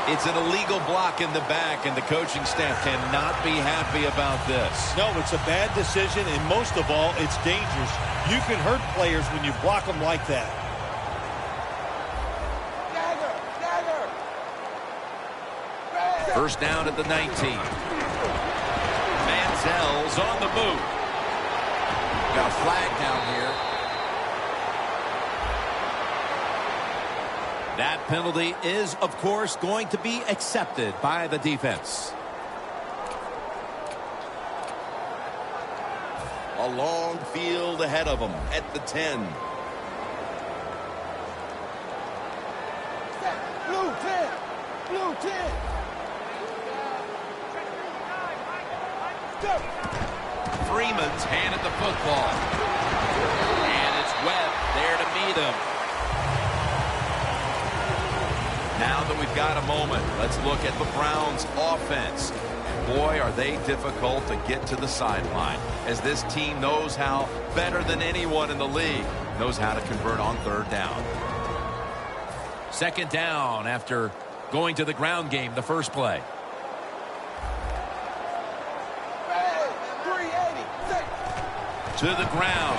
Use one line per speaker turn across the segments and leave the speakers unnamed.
It's an illegal block in the back, and the coaching staff cannot be happy about this.
No, it's a bad decision, and most of all, it's dangerous. You can hurt players when you block them like that.
First down at the 19. Manziel's on the move. Got a flag down here. That penalty is, of course, going to be accepted by the defense. A long field ahead of them at the 10.
Blue 10. Blue 10.
Freeman's handed the football. And it's Webb there to meet him. Now that we've got a moment, let's look at the Browns' offense. Boy, are they difficult to get to the sideline, as this team knows how, better than anyone in the league, knows how to convert on third down. Second down after going to the ground game the first play. To the ground.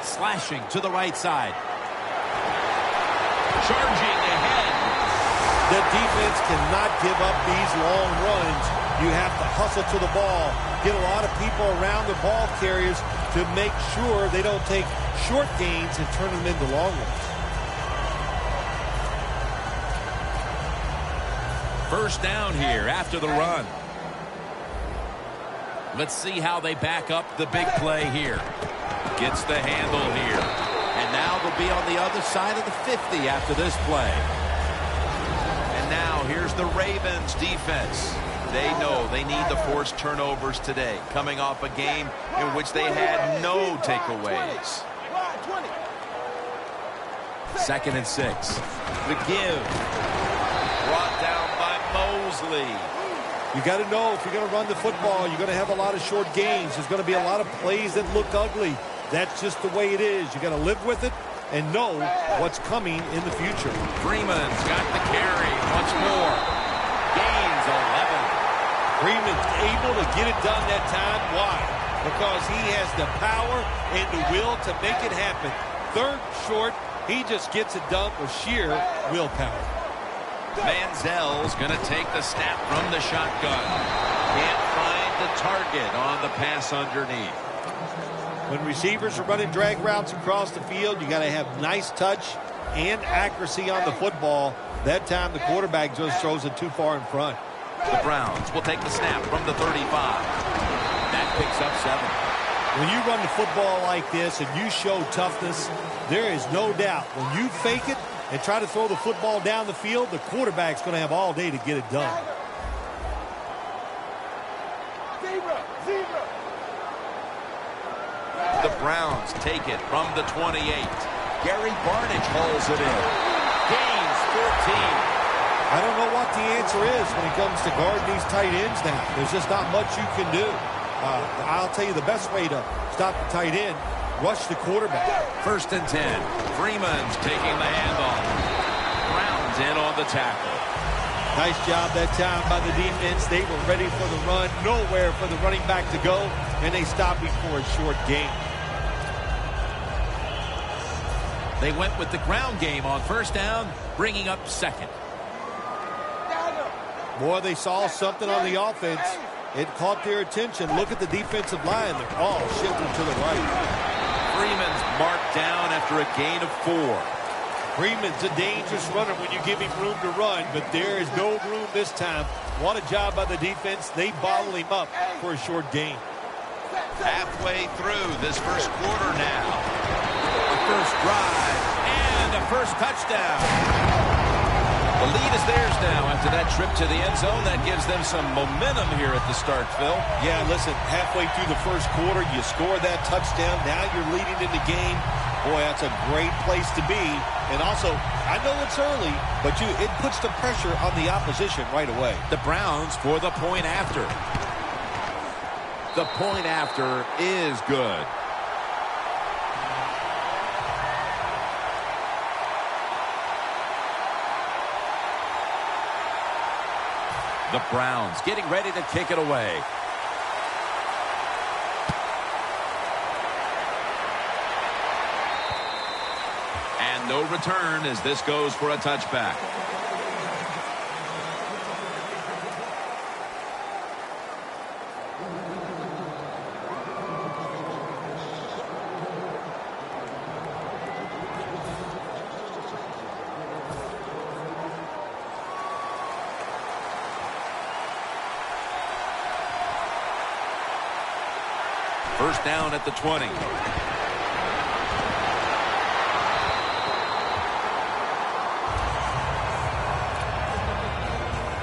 Slashing to the right side. Charging ahead.
The defense cannot give up these long runs. You have to hustle to the ball. Get a lot of people around the ball carriers to make sure they don't take short gains and turn them into long ones.
First down here after the run. Let's see how they back up the big play here. Gets the handle here. And now they'll be on the other side of the 50 after this play. And now here's the Ravens defense. They know they need to force turnovers today, coming off a game in which they had no takeaways. Second and 6. The give. Brought down by Mosley.
You got to know, if you're going to run the football, you're going to have a lot of short gains. There's going to be a lot of plays that look ugly. That's just the way it is. You got to live with it and know what's coming in the future.
Freeman's got the carry once more. Gains 11.
Freeman's able to get it done that time. Why? Because he has the power and the will to make it happen. Third short, he just gets it done with sheer willpower.
Manziel's going to take the snap from the shotgun. Can't find the target on the pass underneath.
When receivers are running drag routes across the field, you got to have nice touch and accuracy on the football. That time the quarterback just throws it too far in front.
The Browns will take the snap from the 35. That picks up 7.
When you run the football like this and you show toughness, there is no doubt when you fake it and try to throw the football down the field, the quarterback's going to have all day to get it done.
The Browns take it from the 28. Gary Barnidge hauls it in. Gains 14.
I don't know what the answer is when it comes to guarding these tight ends now. There's just not much you can do. I'll tell you the best way to stop the tight end, rush the quarterback.
First and 10. Freeman's taking the handoff. Brown's in on the tackle.
Nice job that time by the defense. They were ready for the run. Nowhere for the running back to go. And they stopped before a short gain.
They went with the ground game on first down, bringing up second.
Boy, they saw something on the offense. It caught their attention. Look at the defensive line. They're all shifting to the right.
Freeman's marked down after a gain of 4.
Freeman's a dangerous runner when you give him room to run, but there is no room this time. What a job by the defense. They bottle him up for a short gain.
Halfway through this first quarter now. A first drive and a first touchdown. The lead is theirs now after that trip to the end zone. That gives them some momentum here at the start, Phil.
Yeah, listen, halfway through the first quarter, you score that touchdown. Now you're leading in the game. Boy, that's a great place to be. And also, I know it's early, but it puts the pressure on the opposition right away.
The Browns for the point after. The point after is good. The Browns getting ready to kick it away. And no return as this goes for a touchback. First down at the 20.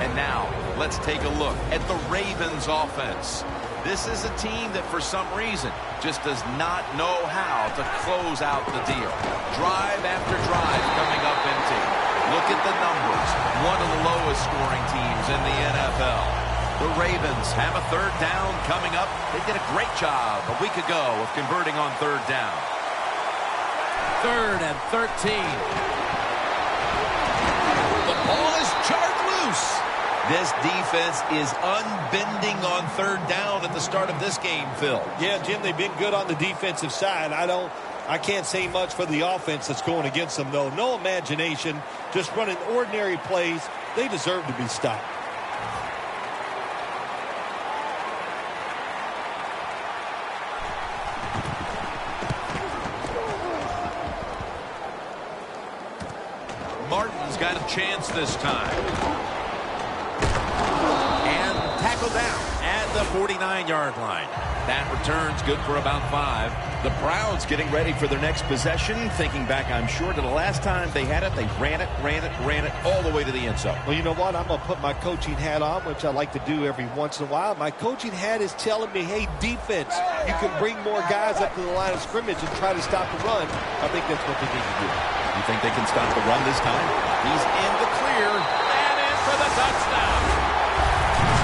And now, let's take a look at the Ravens offense. This is a team that for some reason just does not know how to close out the deal. Drive after drive coming up empty. Look at the numbers. One of the lowest scoring teams in the NFL. The Ravens have a third down coming up. They did a great job a week ago of converting on third down. 3rd and 13. The ball is charged loose. This defense is unbending on third down at the start of this game, Phil.
Yeah, Jim, they've been good on the defensive side. I can't say much for the offense that's going against them, though. No imagination, just running ordinary plays. They deserve to be stopped.
Martin's got a chance this time. And tackled down at the 49-yard line. That return's good for about 5. The Browns getting ready for their next possession. Thinking back, I'm sure, to the last time they had it, they ran it all the way to the end zone.
Well, you know what? I'm going to put my coaching hat on, which I like to do every once in a while. My coaching hat is telling me, hey, defense, you can bring more guys up to the line of scrimmage and try to stop the run. I think that's what they need to do.
You think they can stop the run this time? He's in the clear and in for the touchdown.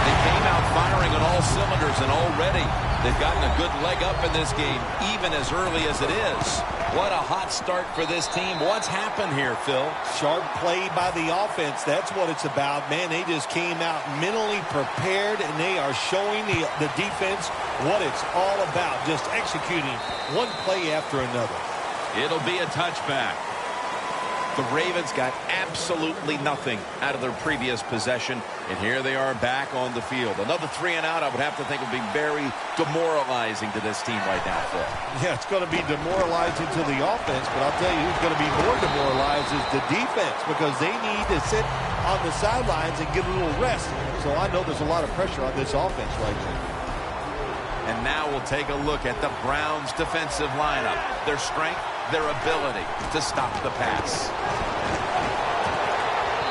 They came out firing on all cylinders, and already they've gotten a good leg up in this game, even as early as it is. What a hot start for this team. What's happened here, Phil?
Sharp play by the offense. That's what it's about. Man, they just came out mentally prepared, and they are showing the defense what it's all about, just executing one play after another.
It'll be a touchback. The Ravens got absolutely nothing out of their previous possession, and here they are back on the field. Another 3 and out, I would have to think, would be very demoralizing to this team right now, Phil.
Yeah, it's going to be demoralizing to the offense, but I'll tell you who's going to be more demoralized is the defense, because they need to sit on the sidelines and get a little rest. So I know there's a lot of pressure on this offense right now.
And now we'll take a look at the Browns' defensive lineup. Their strength, their ability to stop the pass.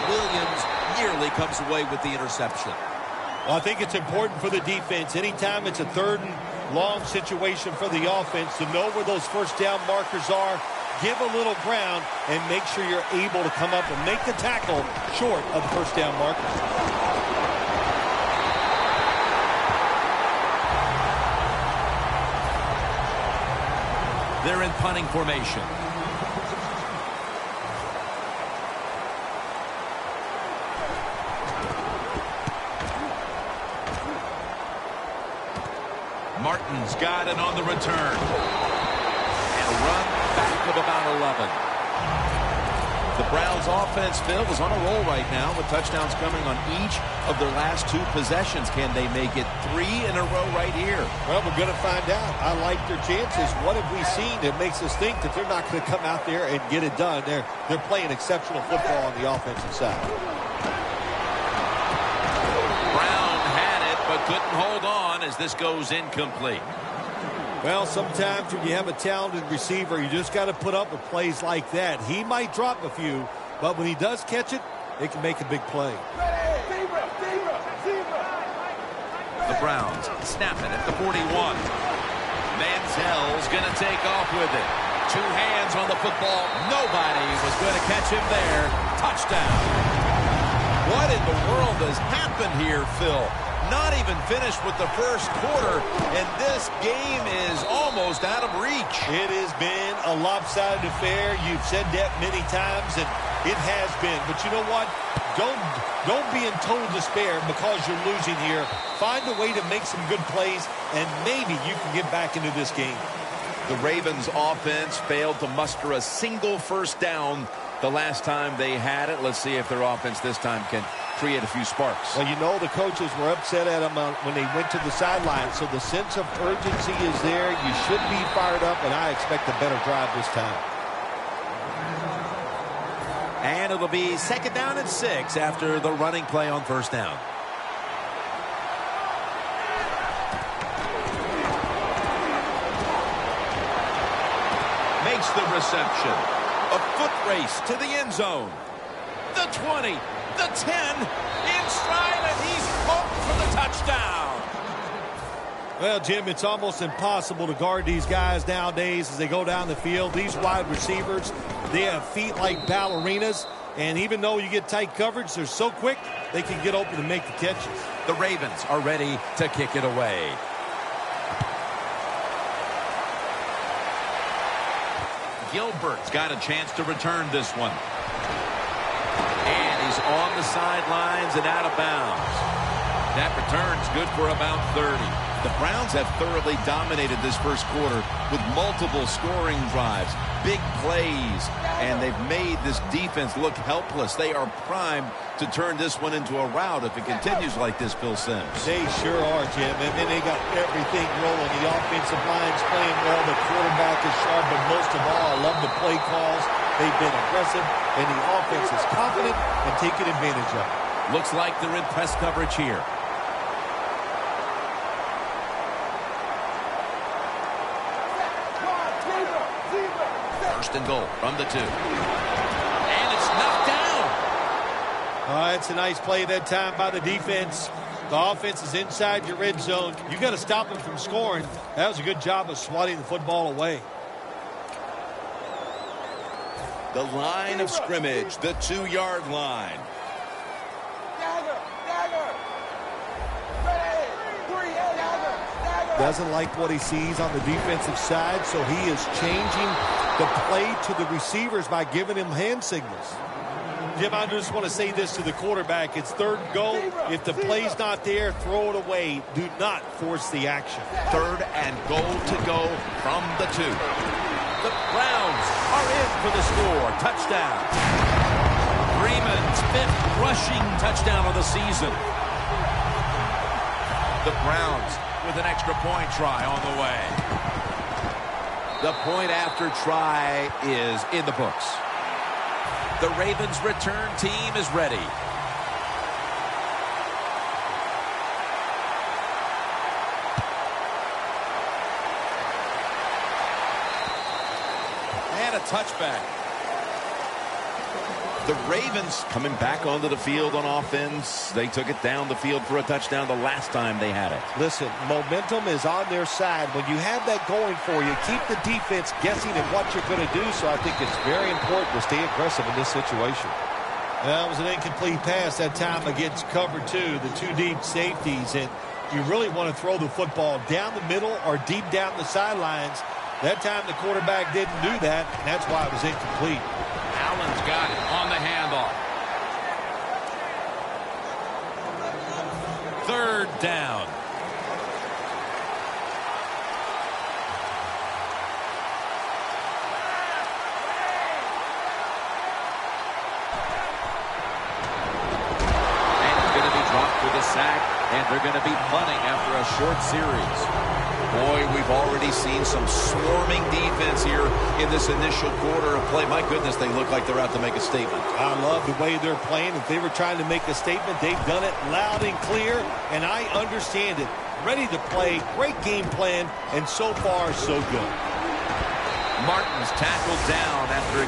Williams nearly comes away with the interception.
Well, I think it's important for the defense. Anytime it's a 3rd and long situation for the offense, to know where those first down markers are, give a little ground, and make sure you're able to come up and make the tackle short of the first down markers.
They're in punting formation. Martin's got it on the return. And a run back of about 11. The Browns offense, Phil, is on a roll right now with touchdowns coming on each of their last 2 possessions. Can they make it 3 in a row right here?
Well, we're going to find out. I like their chances. What have we seen that makes us think that they're not going to come out there and get it done? They're playing exceptional football on the offensive side.
Brown had it, but couldn't hold on as this goes incomplete.
Well, sometimes when you have a talented receiver, you just got to put up with plays like that. He might drop a few, but when he does catch it, it can make a big play.
The Browns snapping at the 41. Manziel's going to take off with it. 2 hands on the football. Nobody was going to catch him there. Touchdown. What in the world has happened here, Phil? Not even finished with the first quarter, and this game is almost out of reach.
It has been a lopsided affair. You've said that many times, and it has been. But you know what? Don't be in total despair because you're losing here. Find a way to make some good plays, and maybe you can get back into this game.
The Ravens offense failed to muster a single first down the last time they had it. Let's see if their offense this time can create a few sparks.
Well, you know the coaches were upset at them when they went to the sideline, so the sense of urgency is there. You should be fired up, and I expect a better drive this time.
And it'll be 2nd down and 6 after the running play on first down. Makes the reception. A foot race to the end zone. The 20, the 10, in stride, and he's caught for the touchdown.
Well, Jim, it's almost impossible to guard these guys nowadays as they go down the field. These wide receivers, they have feet like ballerinas, and even though you get tight coverage, they're so quick, they can get open and make the catches.
The Ravens are ready to kick it away. Gilbert's got a chance to return this one. And he's on the sidelines and out of bounds. That return's good for about 30. The Browns have thoroughly dominated this first quarter with multiple scoring drives, big plays, and they've made this defense look helpless. They are primed to turn this one into a rout if it continues like this, Phil Simms.
They sure are, Jim, and then they got everything rolling. The offensive line's playing well, the quarterback is sharp, but most of all, I love the play calls. They've been aggressive, and the offense is confident and taking advantage of it.
Looks like they're in press coverage here. First and goal from the 2. And it's knocked down.
It's a nice play that time by the defense. The offense is inside your red zone. You got to stop them from scoring. That was a good job of swatting the football away.
The line of scrimmage, the 2-yard line.
Doesn't like what he sees on the defensive side, so he is changing the play to the receivers by giving him hand signals. Jim, I just want to say this to the quarterback. It's 3rd and goal. If the play's not there, throw it away. Do not force the action.
3rd and goal to go from the 2. The Browns are in for the score. Touchdown. Freeman's 5th rushing touchdown of the season. The Browns with an extra point try on the way. The point after try is in the books. The Ravens return team is ready. And a touchback. The Ravens coming back onto the field on offense. They took it down the field for a touchdown the last time they had it.
Listen, momentum is on their side. When you have that going for you, keep the defense guessing at what you're going to do. So I think it's very important to stay aggressive in this situation. That was an incomplete pass that time against cover 2, the 2 deep safeties. And you really want to throw the football down the middle or deep down the sidelines. That time the quarterback didn't do that, and that's why it was incomplete.
Allen's got it on the handoff. 3rd down. And it's going to be dropped for the sack, and they're going to be punting after a short series. Boy, we've already seen some swarming defense here in this initial quarter of play. My goodness, they look like they're out to make a statement.
I love the way they're playing. If they were trying to make a statement, they've done it loud and clear, and I understand it. Ready to play, great game plan, and so far, so good.
Martin's tackled down after...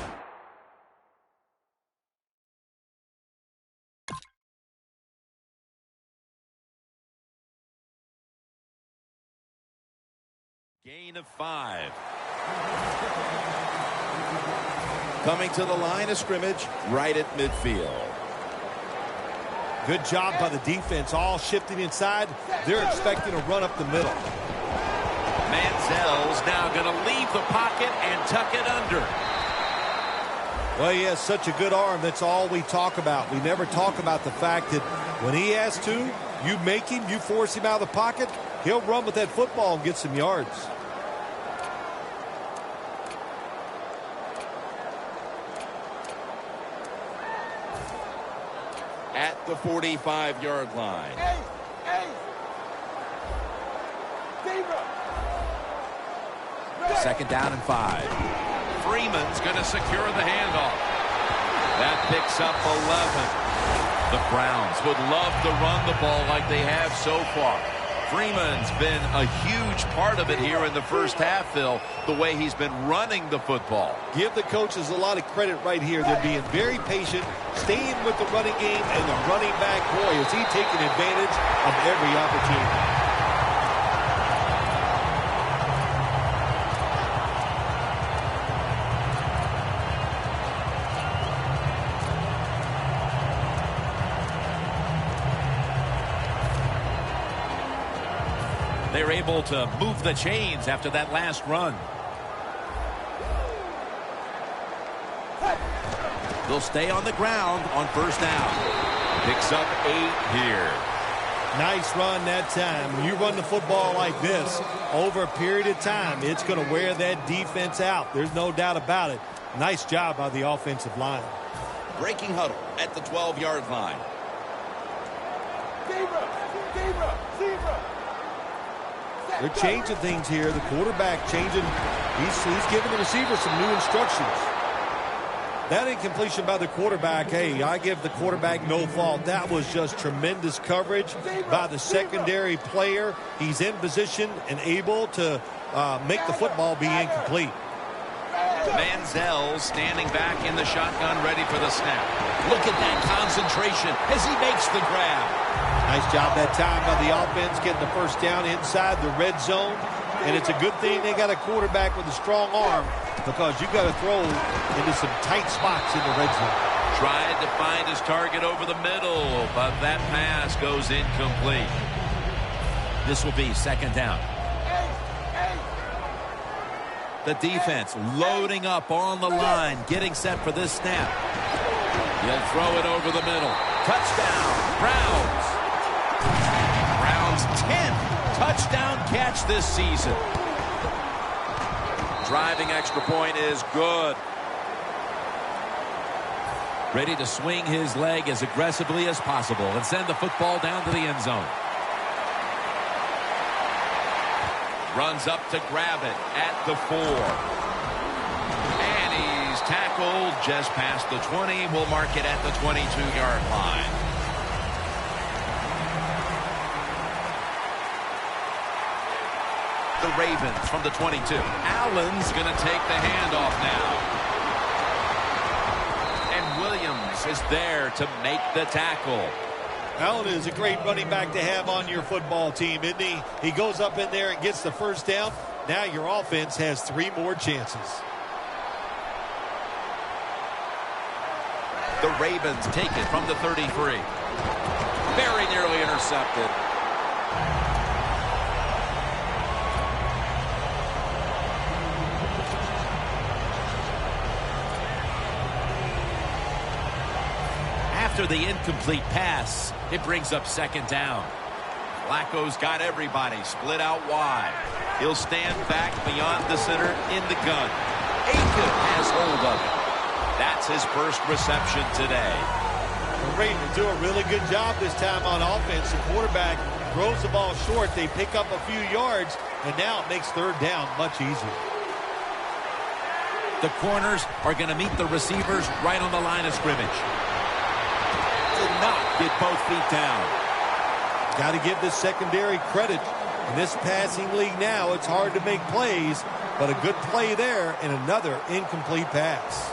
Gain of 5. Coming to the line of scrimmage, right at midfield.
Good job by the defense, all shifting inside. They're expecting a run up the middle.
Manziel's now going to leave the pocket and tuck it under.
Well, he has such a good arm. That's all we talk about. We never talk about the fact that when he has to, you make him, you force him out of the pocket, he'll run with that football and get some yards.
At the 45-yard line. Second down and 5. Freeman's going to secure the handoff. That picks up 11. The Browns would love to run the ball like they have so far. Freeman's been a huge part of it here in the first half, Phil, the way he's been running the football.
Give the coaches a lot of credit right here. They're being very patient, staying with the running game, and the running back, boy, is he taking advantage of every opportunity.
They're able to move the chains after that last run. They'll stay on the ground on first down. Picks up 8 here.
Nice run that time. When you run the football like this over a period of time, it's going to wear that defense out. There's no doubt about it. Nice job by the offensive line.
Breaking huddle at the 12-yard line.
Zebra.
They're changing things here. The quarterback changing. He's giving the receiver some new instructions. That incompletion by the quarterback, hey, I give the quarterback no fault. That was just tremendous coverage by the secondary player. He's in position and able to make the football be incomplete.
Manziel standing back in the shotgun, ready for the snap. Look at that concentration as he makes the grab.
Nice job that time by the offense getting the first down inside the red zone. And it's a good thing they got a quarterback with a strong arm, because you got to throw into some tight spots in the red zone.
Tried to find his target over the middle, but that pass goes incomplete. This will be second down. The defense loading up on the line, getting set for this snap. He'll throw it over the middle. Touchdown, Browns. Browns 10th touchdown catch this season. Driving extra point is good. Ready to swing his leg as aggressively as possible and send the football down to the end zone. Runs up to grab it at the 4. And he's tackled just past the 20. We'll mark it at the 22-yard line. The Ravens from the 22. Allen's going to take the handoff now. And Williams is there to make the tackle.
Allen is a great running back to have on your football team, isn't he? He goes up in there and gets the first down. Now your offense has 3 more chances.
The Ravens take it from the 33. Very nearly intercepted. After the incomplete pass, it brings up second down. Flacco's got everybody split out wide. He'll stand back beyond the center in the gun. Aiken has hold of it. That's his first reception today.
The Ravens do a really good job this time on offense. The quarterback throws the ball short. They pick up a few yards, and now it makes third down much easier.
The corners are going to meet the receivers right on the line of scrimmage. Did not get both feet down.
Got to give this secondary credit. In this passing league now, it's hard to make plays, but a good play there and another incomplete pass.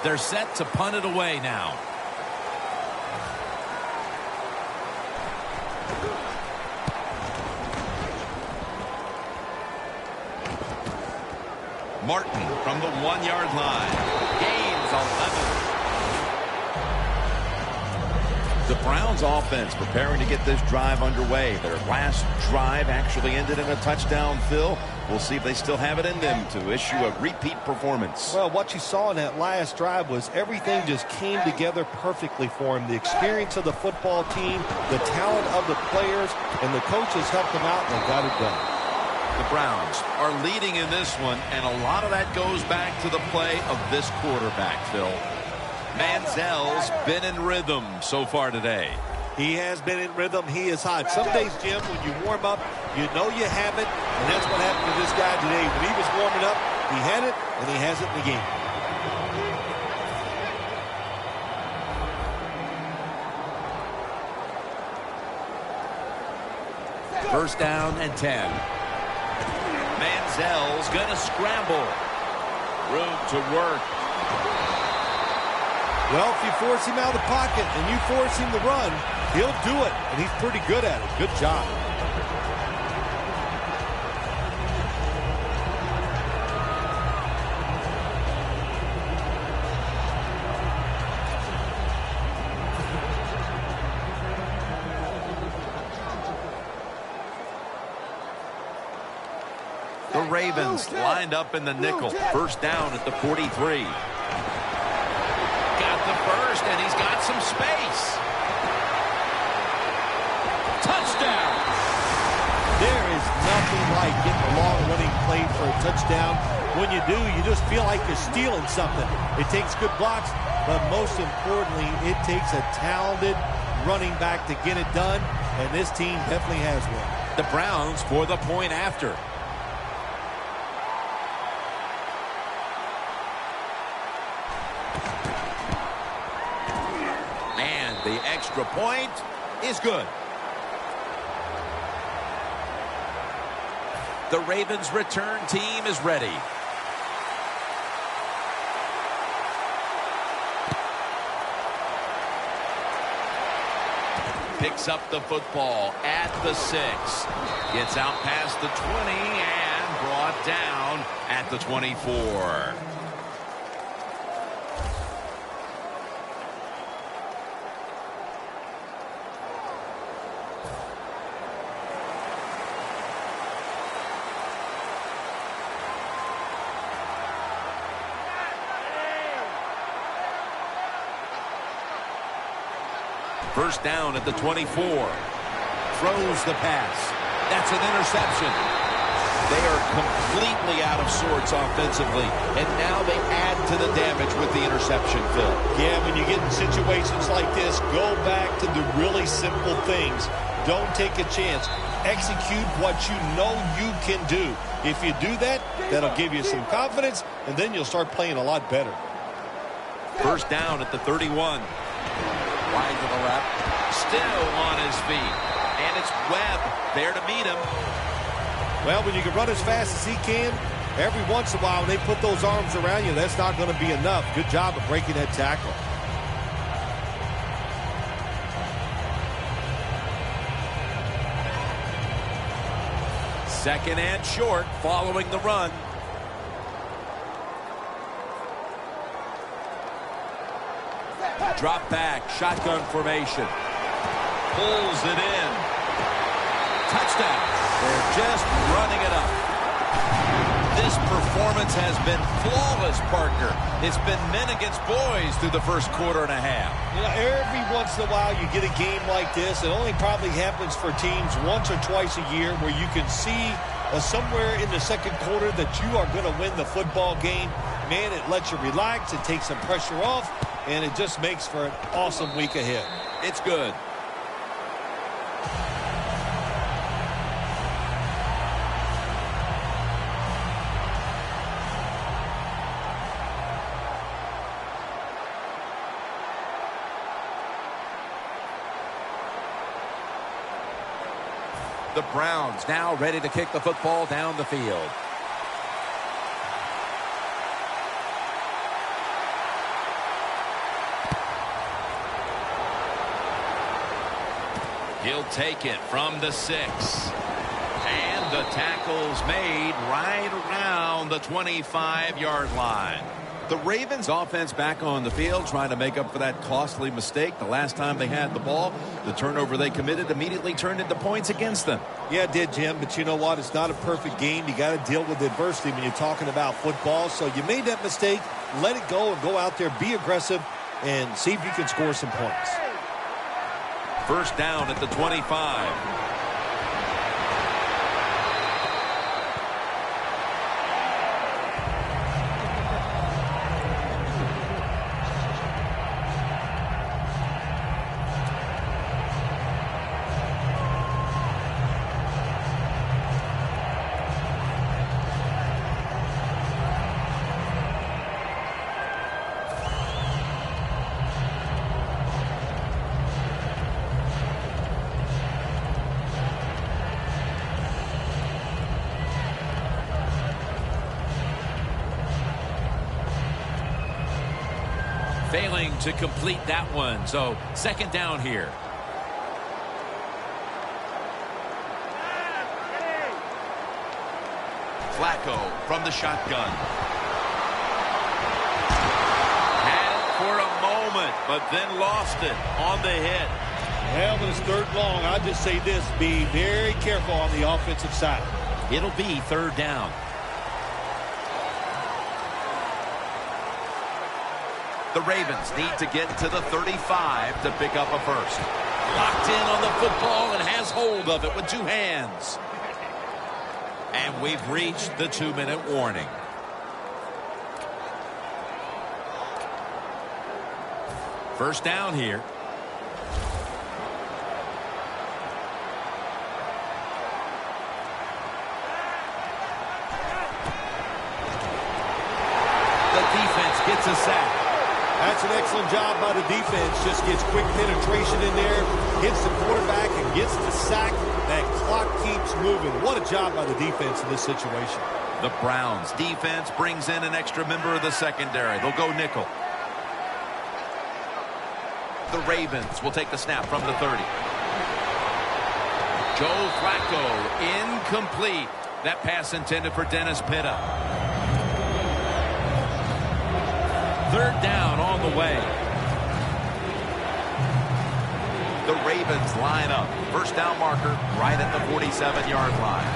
They're set to punt it away now. Martin from the 1-yard line. Gains 11. The Browns offense preparing to get this drive underway. Their last drive actually ended in a touchdown, Phil. We'll see if they still have it in them to issue a repeat performance.
Well, what you saw in that last drive was everything just came together perfectly for him. The experience of the football team, the talent of the players, and the coaches helped them out and got it done.
The Browns are leading in this one, and a lot of that goes back to the play of this quarterback, Phil. Manziel's been in rhythm so far today.
He has been in rhythm. He is hot. Some days, Jim, when you warm up, you know you have it, and that's what happened to this guy today. When he was warming up, he had it, and he has it in the game.
First down and 10. Manziel's going to scramble. Room to work.
Well, if you force him out of the pocket and you force him to run, he'll do it, and he's pretty good at it. Good job.
The Ravens lined up in the nickel. First down at the 43. First, and he's got some space. Touchdown!
There is nothing like getting a long running play for a touchdown. When you do, you just feel like you're stealing something. It takes good blocks, but most importantly, it takes a talented running back to get it done, and this team definitely has one.
The Browns for the point after. The extra point is good. The Ravens return team is ready. Picks up the football at the 6. Gets out past the 20 and brought down at the 24. First down at the 24. Throws the pass. That's an interception. They are completely out of sorts offensively, and now they add to the damage with the interception, Phil.
Yeah, when you get in situations like this, go back to the really simple things. Don't take a chance. Execute what you know you can do. If you do that, that'll give you some confidence, and then you'll start playing a lot better.
First down at the 31. Wide to the left. Still on his feet. And it's Webb there to meet him.
Well, when you can run as fast as he can, every once in a while when they put those arms around you, that's not going to be enough. Good job of breaking that tackle.
Second and short following the run. Drop back, shotgun formation. Pulls it in. Touchdown. They're just running it up. This performance has been flawless, partner. It's been men against boys through the first quarter and a half.
You know, every once in a while you get a game like this. It only probably happens for teams once or twice a year where you can see somewhere in the second quarter that you are going to win the football game. Man, it lets you relax. It takes some pressure off. And it just makes for an awesome week ahead.
It's good. The Browns now ready to kick the football down the field. He'll take it from the 6. And the tackle's made right around the 25-yard line. The Ravens offense back on the field trying to make up for that costly mistake. The last time they had the ball, the turnover they committed immediately turned into points against them.
Yeah, it did, Jim, but you know what? It's not a perfect game. You got to deal with adversity when you're talking about football. So you made that mistake, let it go, and go out there, be aggressive, and see if you can score some points.
First down at the 25. Failing to complete that one. So second down here. Flacco from the shotgun. Had it for a moment, but then lost it on the hit.
Well, when it's third long, I'll just say this. Be very careful on the offensive side.
It'll be third down. The Ravens need to get to the 35 to pick up a first. Locked in on the football and has hold of it with two hands. And we've reached the 2-minute warning. First down here. The defense gets a sack.
That's an excellent job by the defense. Just gets quick penetration in there, hits the quarterback, and gets the sack. That clock keeps moving. What a job by the defense in this situation.
The Browns defense brings in an extra member of the secondary. They'll go nickel. The Ravens will take the snap from the 30. Joe Flacco incomplete. That pass intended for Dennis Pitta. Third down on the way. The Ravens line up. First down marker right at the 47-yard line.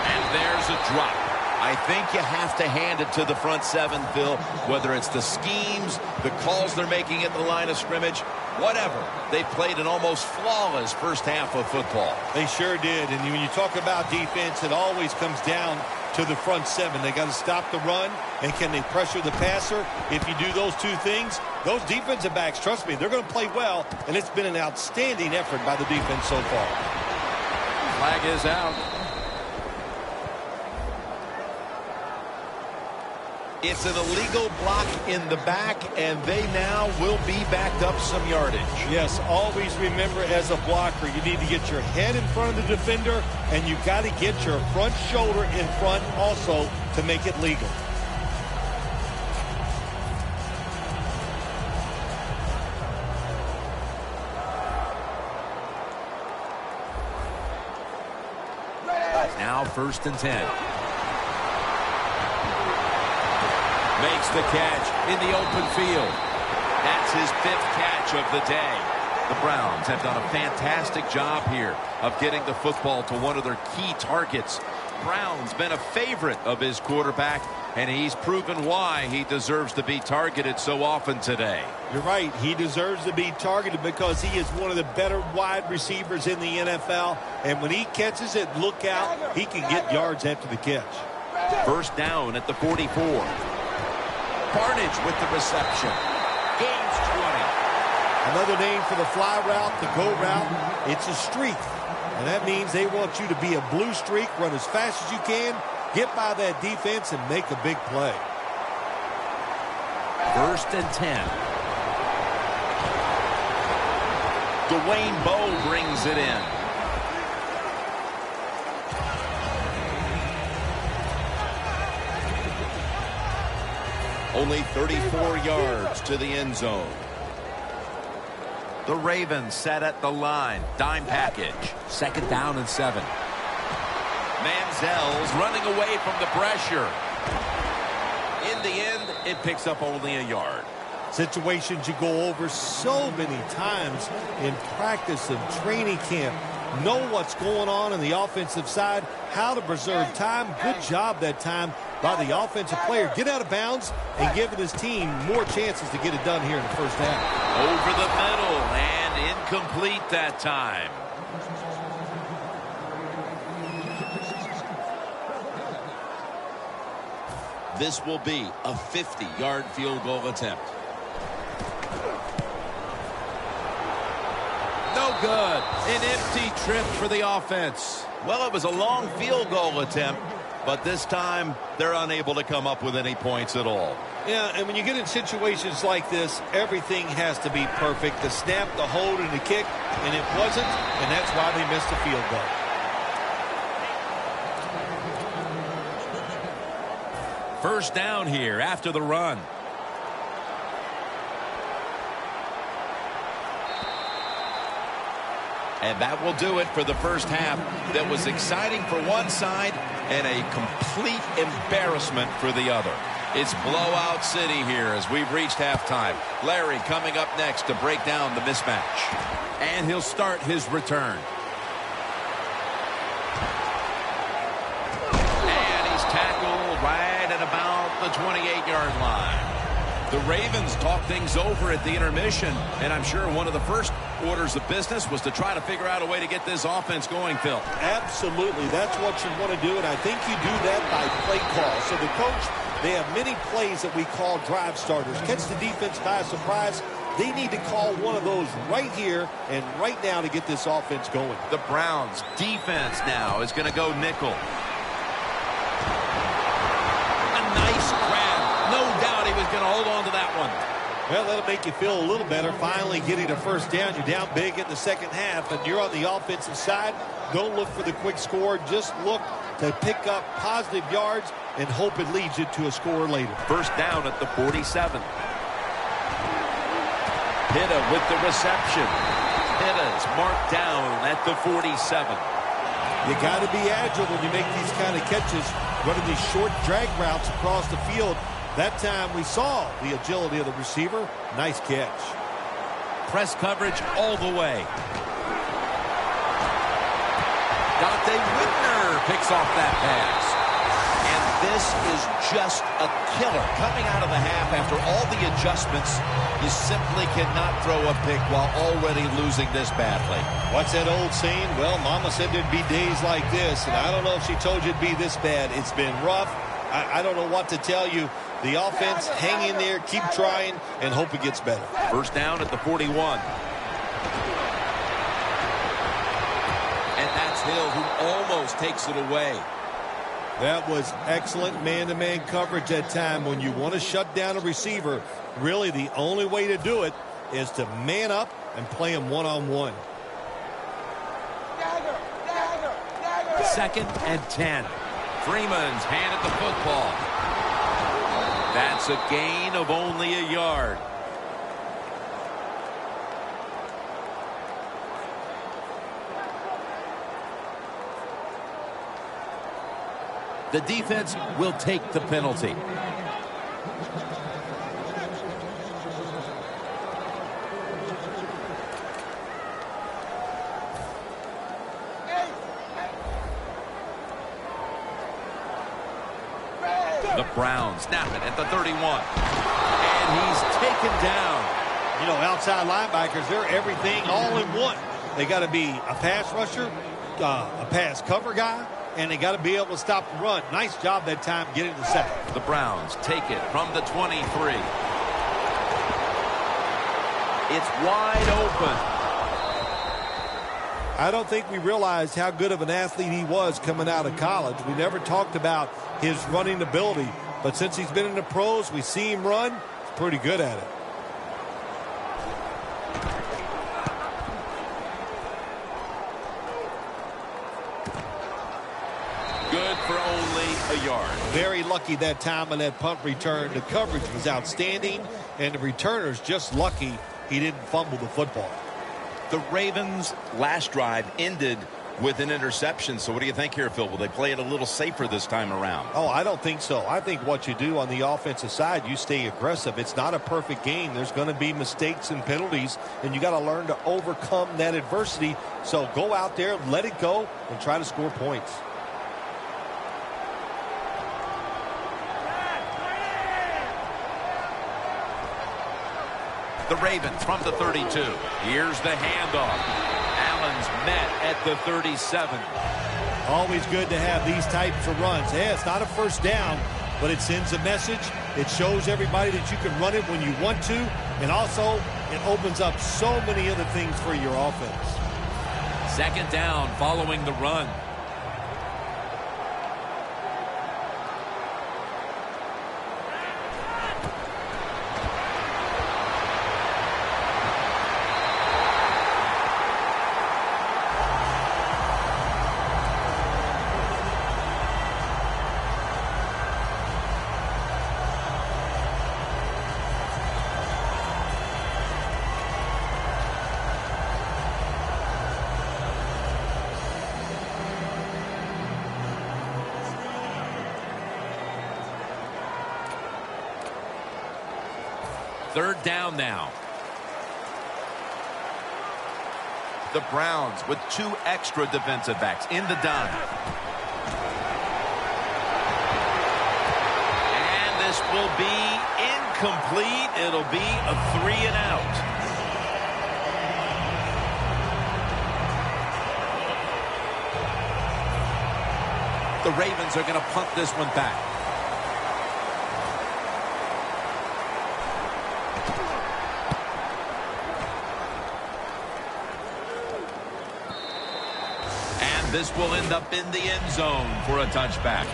And there's a drop. I think you have to hand it to the front seven, Phil, whether it's the schemes, the calls they're making at the line of scrimmage, whatever. They played an almost flawless first half of football.
They sure did. And when you talk about defense, it always comes down to the front seven. They got to stop the run, and can they pressure the passer? If you do those two things, those defensive backs, trust me, they're going to play well, and it's been an outstanding effort by the defense so far.
Flag is out. It's an illegal block in the back, and they now will be backed up some yardage.
Yes, always remember as a blocker, you need to get your head in front of the defender, and you got to get your front shoulder in front also to make it legal.
Now 1st and 10. Makes the catch in the open field. That's his 5th catch of the day. The Browns have done a fantastic job here of getting the football to one of their key targets. Brown's been a favorite of his quarterback, and he's proven why he deserves to be targeted so often today.
You're right. He deserves to be targeted because he is one of the better wide receivers in the NFL. And when he catches it, look out. He can get yards after the catch.
First down at the 44. Barnage with the reception. Gains 20.
Another name for the fly route, the go route. It's a streak. And that means they want you to be a blue streak, run as fast as you can, get by that defense, and make a big play.
1st and 10. Dwayne Bowe brings it in. Only 34 yards to the end zone. The Ravens set at the line. Dime package. 2nd down and 7. Manziel's running away from the pressure. In the end, it picks up only a yard.
Situations you go over so many times in practice and training camp. Know what's going on in the offensive side, how to preserve time. Good job that time by the offensive player. Get out of bounds and giving his team more chances to get it done here in the first half.
Over the middle and incomplete that time. This will be a 50-yard field goal attempt. No good. An empty trip for the offense. Well, it was a long field goal attempt, but this time they're unable to come up with any points at all.
Yeah, and when you get in situations like this, everything has to be perfect. The snap, the hold, and the kick, and it wasn't, and that's why they missed the field goal.
First down here after the run. And that will do it for the first half. That was exciting for one side and a complete embarrassment for the other. It's blowout city here as we've reached halftime. Larry coming up next to break down the mismatch. And he'll start his return. And he's tackled right at about the 28-yard line. The Ravens talk things over at the intermission, and I'm sure one of the first orders of business was to try to figure out a way to get this offense going, Phil.
Absolutely. That's what you want to do, and I think you do that by play call. So the coach, they have many plays that we call drive starters. Catch the defense by surprise. They need to call one of those right here and right now to get this offense going.
The Browns defense now is going to go nickel. A nice grab. No doubt he was going to hold on to that one.
Well, that'll make you feel a little better. Finally getting a first down. You're down big in the second half, and you're on the offensive side. Don't look for the quick score. Just look to pick up positive yards and hope it leads you to a score later.
First down at the 47. Pitta with the reception. Pitta's marked down at the 47.
You got to be agile when you make these kind of catches, running these short drag routes across the field. That time we saw the agility of the receiver. Nice catch.
Press coverage all the way. Dante Whitner picks off that pass. And this is just a killer. Coming out of the half after all the adjustments, you simply cannot throw a pick while already losing this badly.
What's that old saying? Well, Mama said there'd be days like this, and I don't know if she told you it'd be this bad. It's been rough. I don't know what to tell you. The offense, hang in there, keep trying, and hope it gets better.
First down at the 41. And that's Hill who almost takes it away.
That was excellent man-to-man coverage that time. When you want to shut down a receiver, really the only way to do it is to man up and play him one-on-one.
Second and 10. Freeman's handed the football. That's a gain of only a yard. The defense will take the penalty. The Browns snap it at the 31. And he's taken down.
You know, outside linebackers, they're everything all in one. They got to be a pass rusher, a pass cover guy, and they got to be able to stop the run. Nice job that time getting the sack.
The Browns take it from the 23. It's wide open.
I don't think we realized how good of an athlete he was coming out of college. We never talked about his running ability, but since he's been in the pros, we see him run. He's pretty good at it.
Good for only a yard.
Very lucky that time on that punt return. The coverage was outstanding, and the returner's just lucky he didn't fumble the football.
The Ravens' last drive ended with an interception. So what do you think here, Phil? Will they play it a little safer this time around?
Oh, I don't think so. I think what you do on the offensive side, you stay aggressive. It's not a perfect game. There's going to be mistakes and penalties, and you got to learn to overcome that adversity. So go out there, let it go, and try to score points.
The Ravens from the 32. Here's the handoff. Allen's met at the 37.
Always good to have these types of runs. Yeah, it's not a first down, but it sends a message. It shows everybody that you can run it when you want to, and also it opens up so many other things for your offense.
Second down following the run. Third down now. The Browns with 2 extra defensive backs in the dime. And this will be incomplete. It'll be a 3-and-out. The Ravens are going to punt this one back. This will end up in the end zone for a touchback.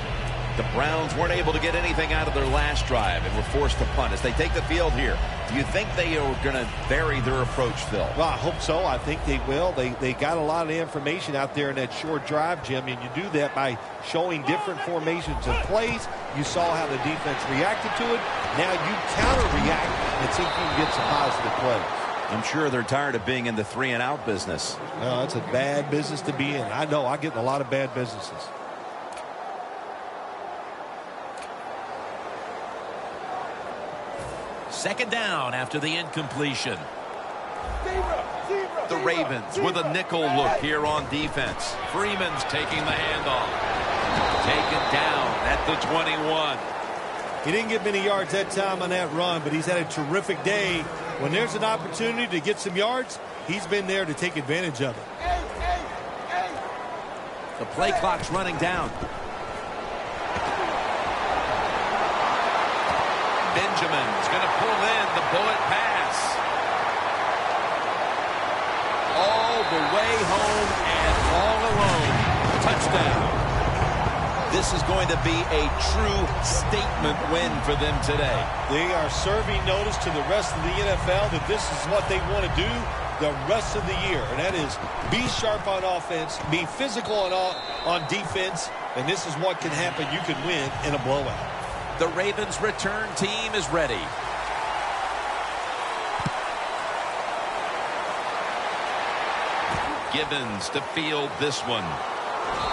The Browns weren't able to get anything out of their last drive and were forced to punt as they take the field here. Do you think they are going to vary their approach, Phil?
Well, I hope so. I think they will. They got a lot of information out there in that short drive, Jim, and you do that by showing different formations and plays. You saw how the defense reacted to it. Now you counter-react and see if you can get some positive plays.
I'm sure they're tired of being in the 3-and-out business.
No, it's a bad business to be in. I know. I get in a lot of bad businesses.
Second down after the incompletion. The Ravens with a nickel look here on defense. Freeman's taking the handoff. Taken down at the 21.
He didn't get many yards that time on that run, but he's had a terrific day. When there's an opportunity to get some yards, he's been there to take advantage of it.
The play clock's running down. Benjamin's going to pull in the bullet pass. All the way home and all alone. Touchdown. This is going to be a true statement win for them today.
They are serving notice to the rest of the NFL that this is what they want to do the rest of the year. And that is be sharp on offense, be physical on defense, and this is what can happen. You can win in a blowout.
The Ravens return team is ready. Gibbons to field this one.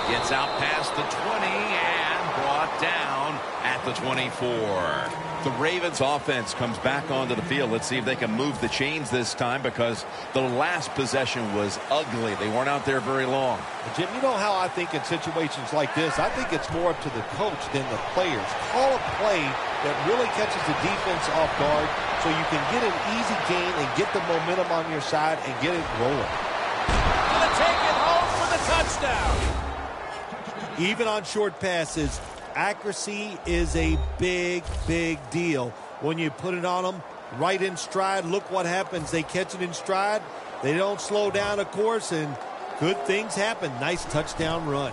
Gets out past the 20 and brought down at the 24. The Ravens offense comes back onto the field. Let's see if they can move the chains this time because the last possession was ugly. They weren't out there very long.
Jim, you know how I think in situations like this, I think it's more up to the coach than the players. Call a play that really catches the defense off guard so you can get an easy gain and get the momentum on your side and get it rolling.
Gonna take it home for the touchdown.
Even on short passes, accuracy is a big, big deal. When you put it on them right in stride, look what happens. They catch it in stride. They don't slow down, of course, and good things happen. Nice touchdown run.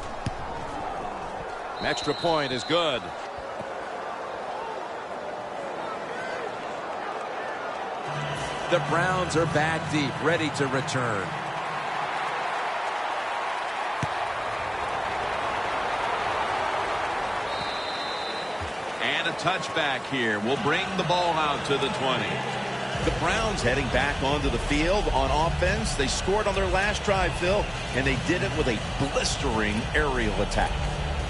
An extra point is good. The Browns are back deep, ready to return. And a touchback here will bring the ball out to the 20. The Browns heading back onto the field on offense. They scored on their last drive, Phil, and they did it with a blistering aerial attack.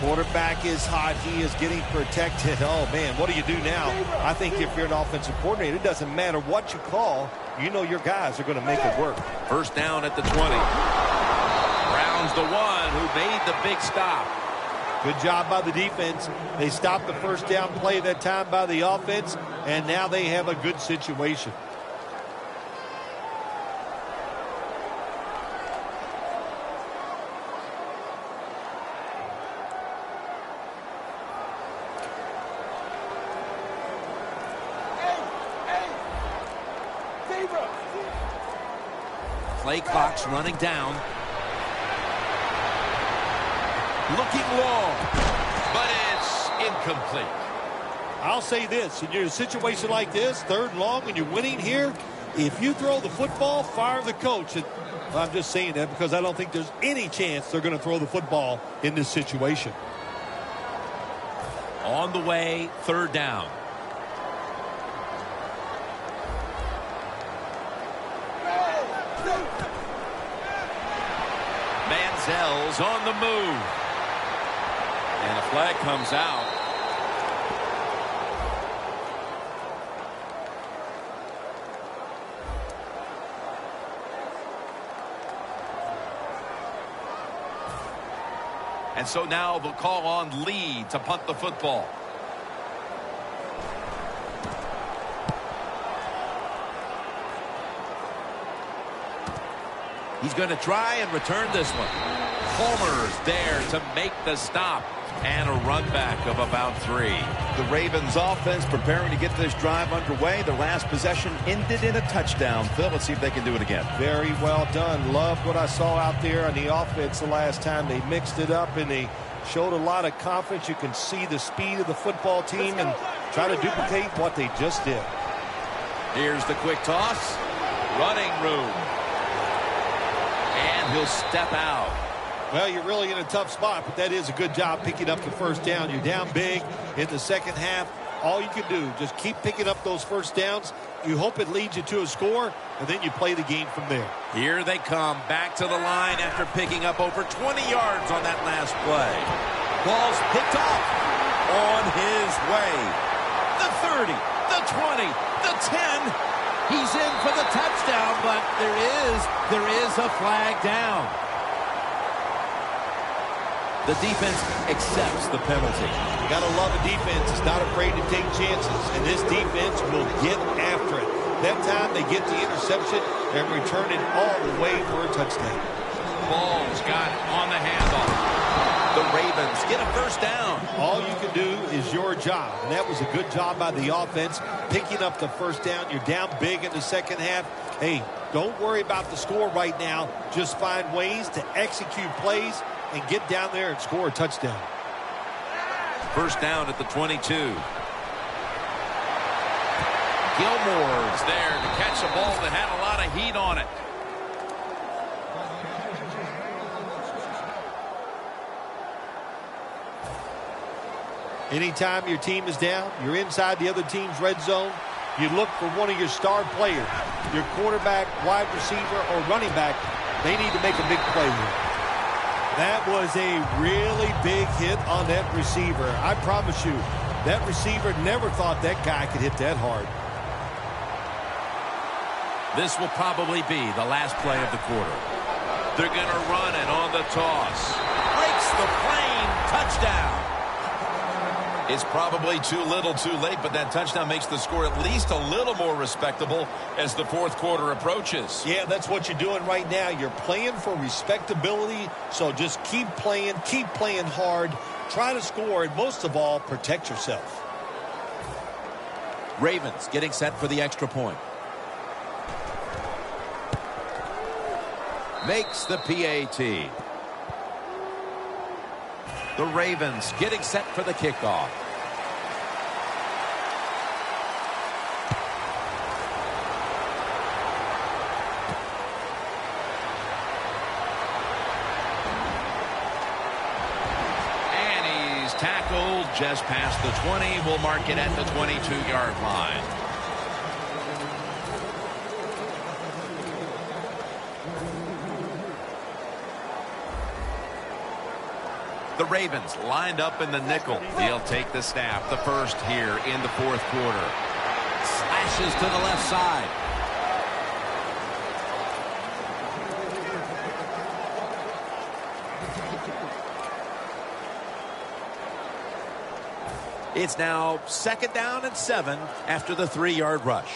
Quarterback is hot. He is getting protected. Oh, man, what do you do now? I think if you're an offensive coordinator, it doesn't matter what you call. You know your guys are going to make it work.
First down at the 20. Brown's the one who made the big stop.
Good job by the defense. They stopped the first down play that time by the offense, and now they have a good situation.
Play clock's running down. Looking long, but it's incomplete.
I'll say this, in a situation like this, 3rd and long, and you're winning here, if you throw the football, fire the coach. And I'm just saying that because I don't think there's any chance they're going to throw the football in this situation.
On the way, 3rd down. Manziel's on the move. And a flag comes out. And so now they'll call on Lee to punt the football. He's going to try and return this one. Palmer's there to make the stop. And a run back of about 3. The Ravens offense preparing to get this drive underway. Their last possession ended in a touchdown. Phil, let's see if they can do it again.
Very well done. Loved what I saw out there on the offense the last time. They mixed it up and they showed a lot of confidence. You can see the speed of the football team and try to duplicate what they just did.
Here's the quick toss. Running room. And he'll step out.
Well, you're really in a tough spot, but that is a good job picking up the first down. You're down big in the second half. All you can do, just keep picking up those first downs. You hope it leads you to a score, and then you play the game from there.
Here they come back to the line after picking up over 20 yards on that last play. Ball's picked off on his way. The 30, the 20, the 10. He's in for the touchdown, but there is a flag down. The defense accepts the penalty.
You got to love a defense. It's not afraid to take chances, and this defense will get after it. That time they get the interception and return it all the way for a touchdown.
Ball's got it on the handoff. The Ravens get a first down.
All you can do is your job, and that was a good job by the offense, picking up the first down. You're down big in the second half. Hey, don't worry about the score right now. Just find ways to execute plays and get down there and score a touchdown.
First down at the 22. Gilmore's there to catch a ball that had a lot of heat on it.
Anytime your team is down, you're inside the other team's red zone, you look for one of your star players, your quarterback, wide receiver, or running back. They need to make a big play here. That was a really big hit on that receiver. I promise you, that receiver never thought that guy could hit that hard.
This will probably be the last play of the quarter. They're going to run it on the toss. Breaks the plane. Touchdown. It's probably too little too late, but that touchdown makes the score at least a little more respectable as the fourth quarter approaches.
Yeah, that's what you're doing right now. You're playing for respectability, so just keep playing hard, try to score, and most of all, protect yourself.
Ravens getting set for the extra point. Makes the PAT. The Ravens getting set for the kickoff. And he's tackled just past the 20. We'll mark it at the 22-yard line. The Ravens lined up in the nickel. He'll take the snap, the first here in the fourth quarter. Slashes to the left side. It's now 2nd down and 7 after the 3-yard rush.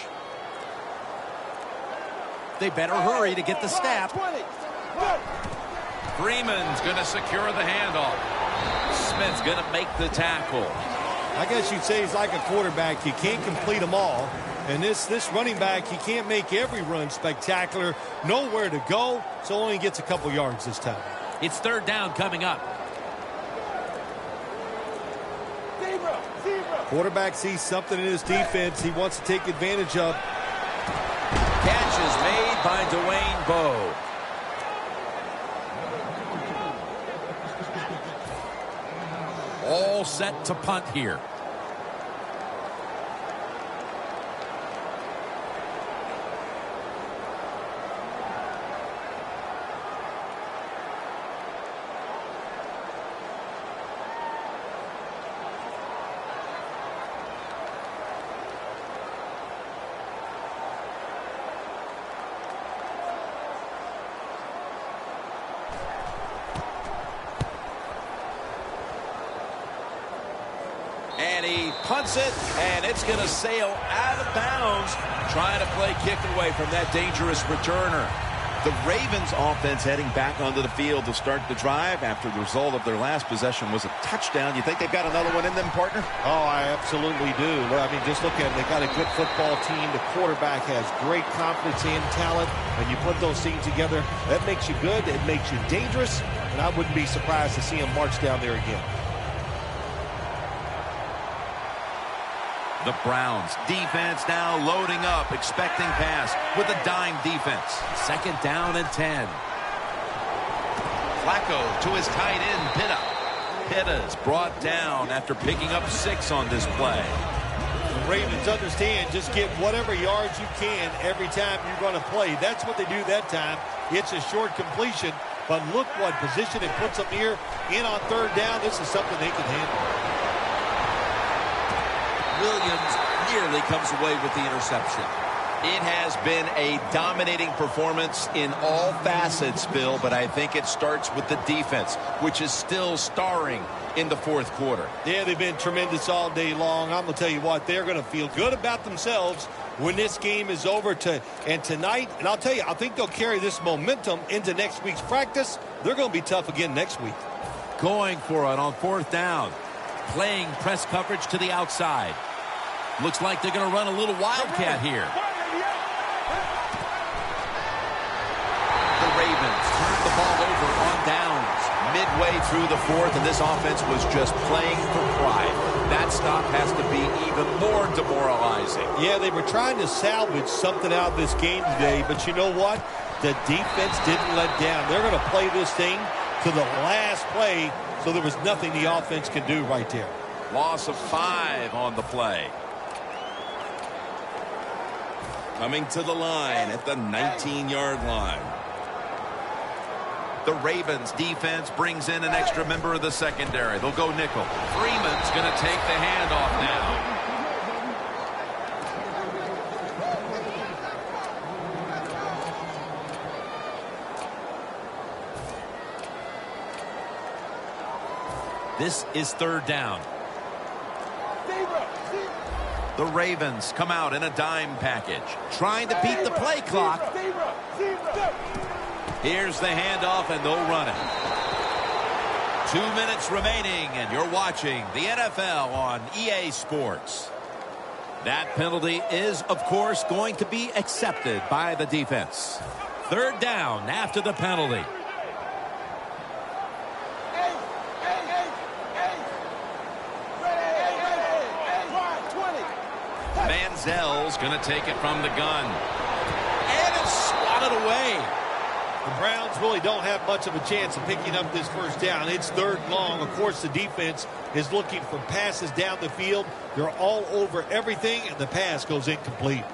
They better hurry to get the snap. Freeman's going to secure the handoff. Smith's going to make the tackle.
I guess you'd say he's like a quarterback. You can't complete them all. And this running back, he can't make every run spectacular. Nowhere to go, so only gets a couple yards this time.
It's 3rd down coming up.
Quarterback sees something in his defense he wants to take advantage of.
Catch is made by Dwayne Bowe. All set to punt here. And he punts it, and it's going to sail out of bounds, trying to play kick away from that dangerous returner.
The Ravens offense heading back onto the field to start the drive after the result of their last possession was a touchdown. You think they've got another one in them, partner?
Oh, I absolutely do. I mean, just look at it. They got a good football team. The quarterback has great confidence and talent. And you put those things together, that makes you good. It makes you dangerous. And I wouldn't be surprised to see him march down there again.
The Browns defense now loading up, expecting pass with a dime defense. 2nd down and 10. Flacco to his tight end, Pitta. Pitta's brought down after picking up 6 on this play.
The Ravens understand just get whatever yards you can every time you run a play. That's what they do that time. It's a short completion, but look what position it puts them here in on 3rd down. This is something they can handle.
Williams nearly comes away with the interception.
It has been a dominating performance in all facets, Bill, but I think it starts with the defense, which is still starring in the fourth quarter.
Yeah, they've been tremendous all day long. I'm going to tell you what, they're going to feel good about themselves when this game is over and tonight. And I'll tell you, I think they'll carry this momentum into next week's practice. They're going to be tough again next week.
Going for it on 4th down. Playing press coverage to the outside. Looks like they're going to run a little wildcat here.
The Ravens turn the ball over on downs midway through the 4th, and this offense was just playing for pride. That stop has to be even more demoralizing.
Yeah, they were trying to salvage something out of this game today, but you know what? The defense didn't let down. They're going to play this thing to the last play, so there was nothing the offense can do right there.
Loss of 5 on the play.
Coming to the line at the 19-yard line.
The Ravens defense brings in an extra member of the secondary. They'll go nickel. Freeman's going to take the handoff now. This is 3rd down. The Ravens come out in a dime package, trying to beat the play clock. Here's the handoff, and they'll run it. 2 minutes remaining, and you're watching the NFL on EA Sports. That penalty is, of course, going to be accepted by the defense. 3rd down after the penalty. Manziel's going to take it from the gun. And it's swatted away.
The Browns really don't have much of a chance of picking up this 1st down. It's 3rd long. Of course, the defense is looking for passes down the field. They're all over everything, and the pass goes incomplete.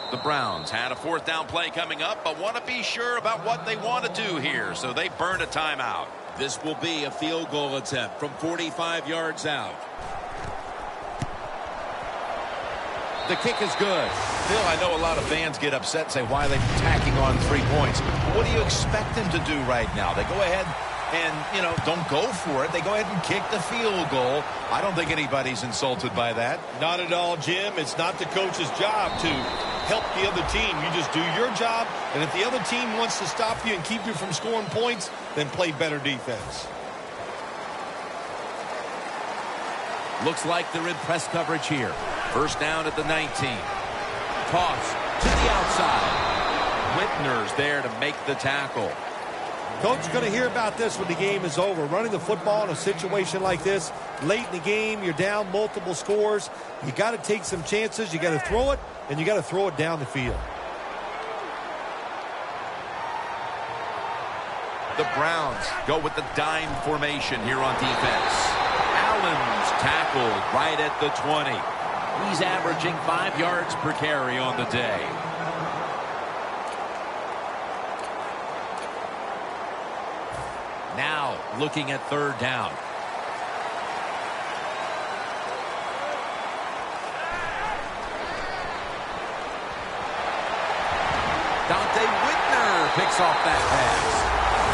The Browns had a fourth down play coming up, but want to be sure about what they want to do here, so they burned a timeout.
This will be a field goal attempt from 45 yards out. The kick is good.
Phil, I know a lot of fans get upset and say, why are they tacking on 3 points? What do you expect them to do right now? They go ahead and, don't go for it. They go ahead and kick the field goal. I don't think anybody's insulted by that.
Not at all, Jim. It's not the coach's job to help the other team. You just do your job, and if the other team wants to stop you and keep you from scoring points, then play better defense.
Looks like they're in press coverage here. First down at the 19. Toss to the outside.
Whitner's there to make the tackle.
Coach is going to hear about this when the game is over. Running the football in a situation like this, late in the game, you're down multiple scores. You got to take some chances. You got to throw it, and you got to throw it down the field.
The Browns go with the dime formation here on defense. Allen's tackled right at the 20.
He's averaging 5 yards per carry on the day. Now looking at third down. Dante Whitner picks off that pass.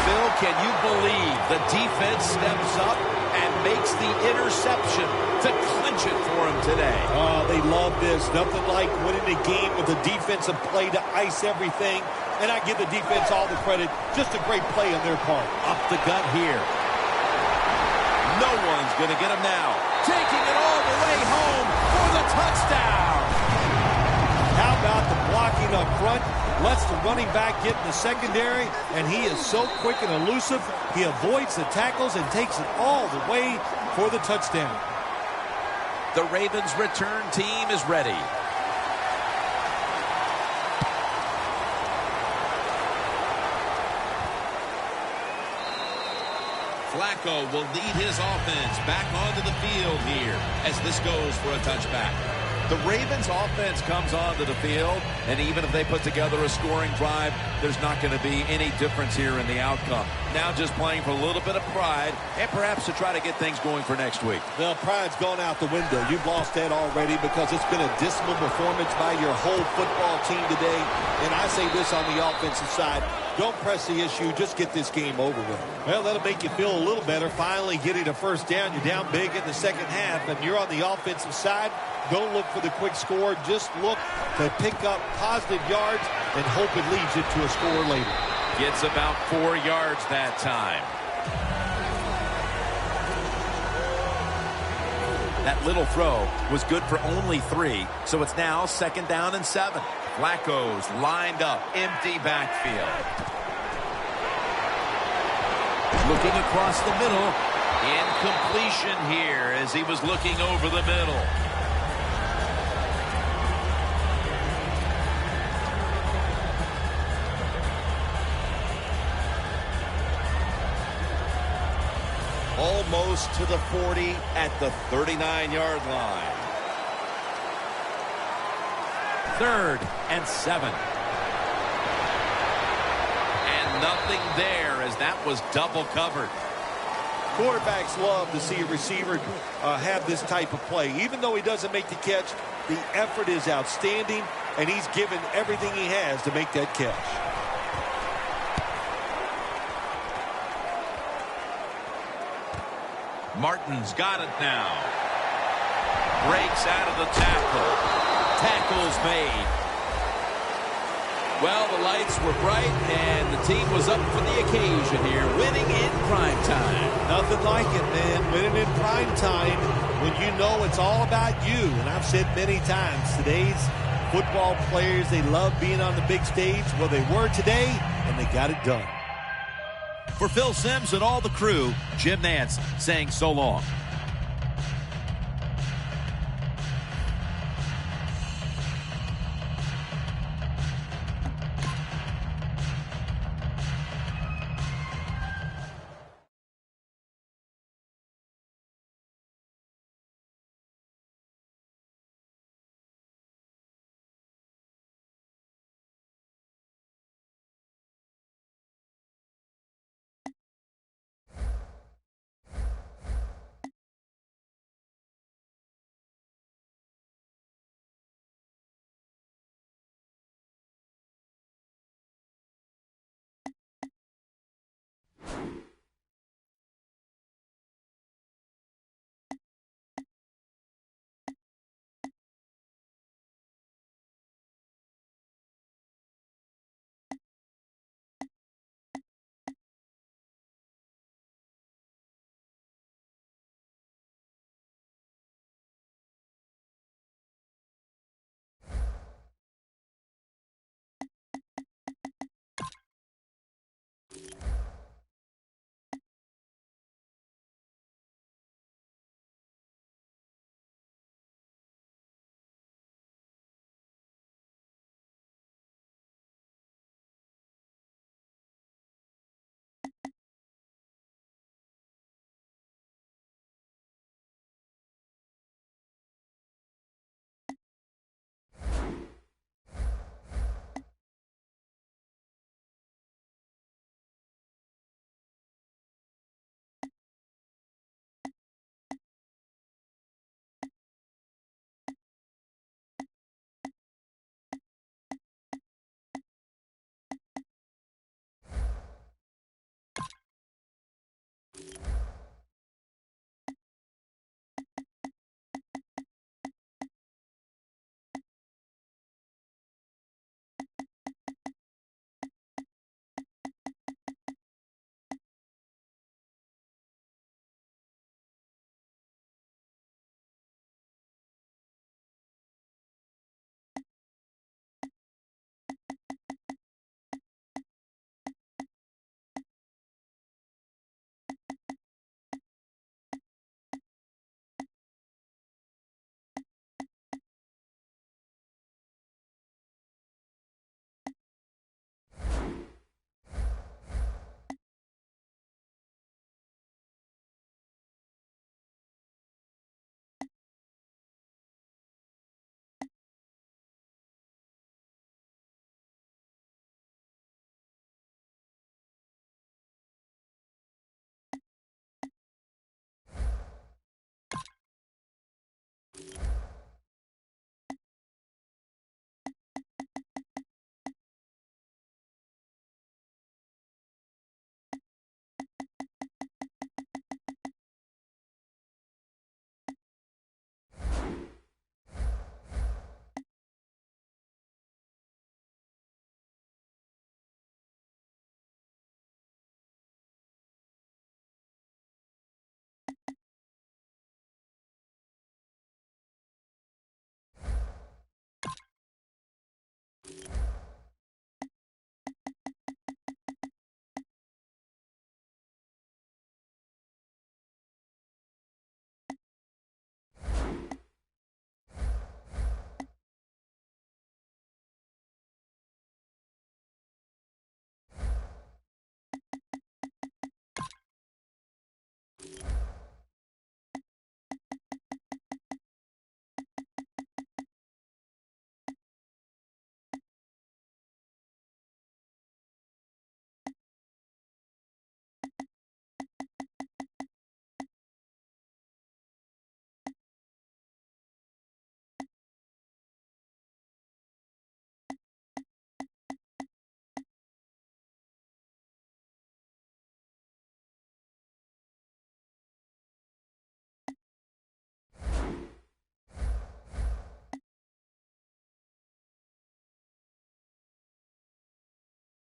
Phil, can you believe the defense steps up and makes the interception to clinch it for him today?
Oh, they love this. Nothing like winning the game with a defensive play to ice everything. And I give the defense all the credit. Just a great play on their part.
Up the gut here.
No one's going to get him now.
Taking it all the way home for the touchdown.
How about the blocking up front? Lets the running back get in the secondary, and he is so quick and elusive. He avoids the tackles and takes it all the way for the touchdown.
The Ravens return team is ready. Flacco will lead his offense back onto the field here as this goes for a touchback.
The Ravens offense comes onto the field, and even if they put together a scoring drive, there's not going to be any difference here in the outcome. Now just playing for a little bit of pride and perhaps to try to get things going for next week.
Well, pride's gone out the window. You've lost that already because it's been a dismal performance by your whole football team today. And I say this on the offensive side, don't press the issue, just get this game over with. Well, that'll make you feel a little better. Finally getting a first down. You're down big in the second half, and you're on the offensive side. Don't look for the quick score. Just look to pick up positive yards and hope it leads you to a score later.
Gets about 4 yards that time. That little throw was good for only 3, so it's now second down and 7.
Flacco's lined up, empty backfield.
Looking across the middle.
Incompletion here as he was looking over the middle. Almost to the 40 at the 39-yard line.
3rd and 7.
And nothing there as that was double covered.
Quarterbacks love to see a receiver have this type of play. Even though he doesn't make the catch, the effort is outstanding, and he's given everything he has to make that catch.
Martin's got it now. Breaks out of the tackle.
Tackles made. Well, the lights were bright, and the team was up for the occasion here, winning in prime time.
Nothing like it, man. Winning in prime time when you know it's all about you. And I've said many times, today's football players, they love being on the big stage. Well, they were today, and they got it done.
For Phil Simms and all the crew, Jim Nantz saying so long.